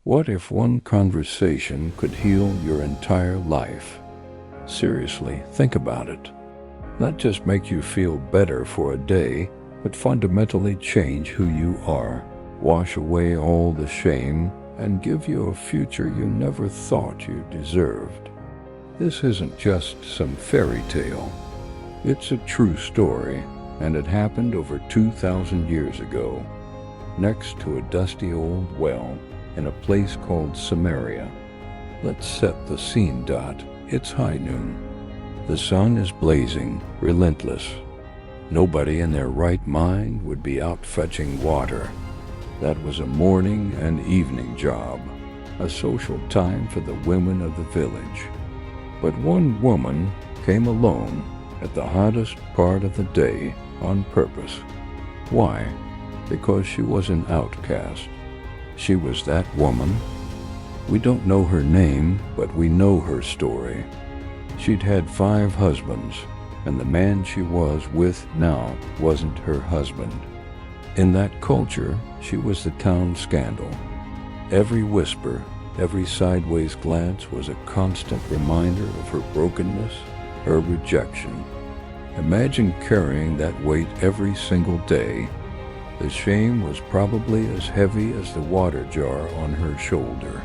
What if one conversation could heal your entire life? Seriously, think about it. Not just make you feel better for a day, but fundamentally change who you are, wash away all the shame, and give you a future you never thought you deserved. This isn't just some fairy tale. It's a true story, and it happened over 2,000 years ago, next to a dusty old well in a place called Samaria. Let's set the scene. It's high noon. The sun is blazing, relentless. Nobody in their right mind would be out fetching water. That was a morning and evening job, a social time for the women of the village. But one woman came alone at the hottest part of the day on purpose. Why? Because she was an outcast. She was that woman. We don't know her name, but we know her story. She'd had 5 husbands, and the man she was with now wasn't her husband. In that culture, she was the town scandal. Every whisper, every sideways glance was a constant reminder of her brokenness, her rejection. Imagine carrying that weight every single day. The shame was probably as heavy as the water jar on her shoulder.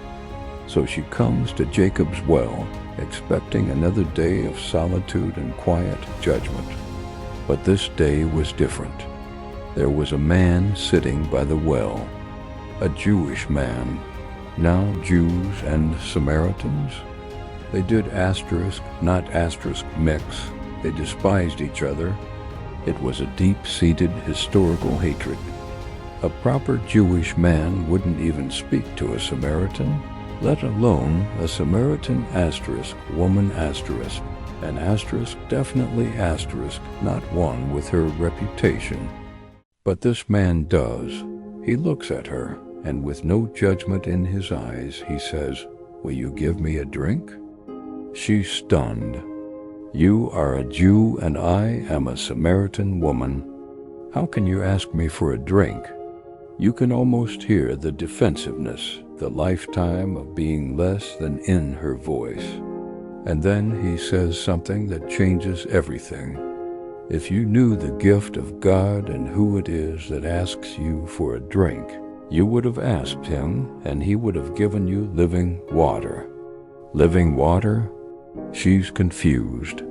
So she comes to Jacob's well, expecting another day of solitude and quiet judgment. But this day was different. There was a man sitting by the well, a Jewish man. Now Jews and Samaritans, they did asterisk, not asterisk mix. They despised each other. It was a deep-seated historical hatred. A proper Jewish man wouldn't even speak to a Samaritan, let alone a Samaritan asterisk, woman asterisk, an asterisk, definitely asterisk, not one with her reputation. But this man does. He looks at her, and with no judgment in his eyes, he says, "Will you give me a drink?" She's stunned. "You are a Jew and I am a Samaritan woman. How can you ask me for a drink?" You can almost hear the defensiveness, the lifetime of being less than in her voice. And then he says something that changes everything. If you knew the gift of God and who it is that asks you for a drink, you would have asked him, and he would have given you living water. Living water? She's confused.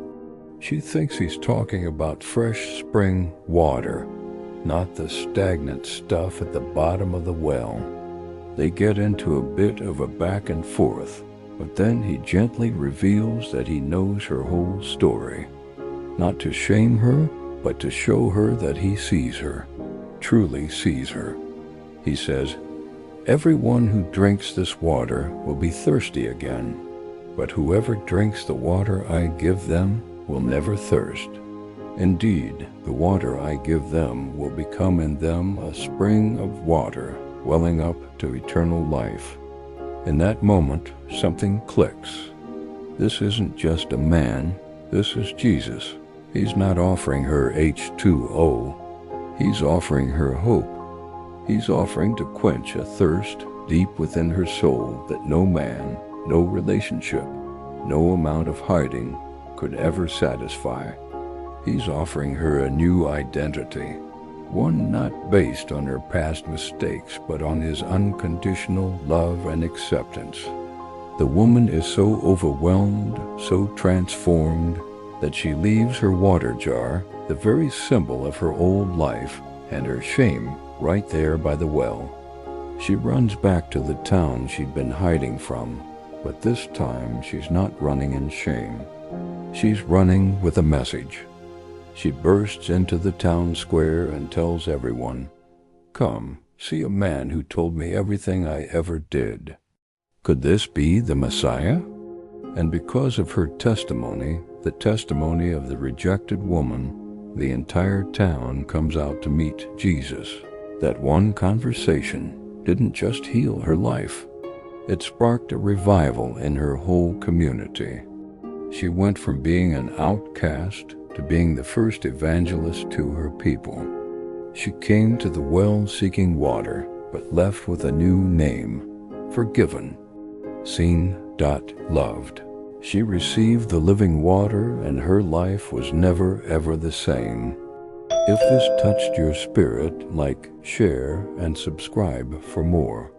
She thinks he's talking about fresh spring water, not the stagnant stuff at the bottom of the well. They get into a bit of a back and forth, but then he gently reveals that he knows her whole story. Not to shame her, but to show her that he sees her, truly sees her. He says, "Everyone who drinks this water will be thirsty again, but whoever drinks the water I give them will never thirst. Indeed, the water I give them will become in them a spring of water, welling up to eternal life." In that moment, something clicks. This isn't just a man, this is Jesus. He's not offering her H2O. He's offering her hope. He's offering to quench a thirst deep within her soul that no man, no relationship, no amount of hiding could ever satisfy. He's offering her a new identity, one not based on her past mistakes, but on his unconditional love and acceptance. The woman is so overwhelmed, so transformed, that she leaves her water jar, the very symbol of her old life, and her shame right there by the well. She runs back to the town she'd been hiding from, but this time she's not running in shame. She's running with a message. She bursts into the town square and tells everyone, "Come, see a man who told me everything I ever did." Could this be the Messiah? And because of her testimony, the testimony of the rejected woman, the entire town comes out to meet Jesus. That one conversation didn't just heal her life. It sparked a revival in her whole community. She went from being an outcast to being the first evangelist to her people. She came to the well seeking water, but left with a new name, forgiven, seen. Loved. She received the living water, and her life was never ever the same. If this touched your spirit, like, share, and subscribe for more.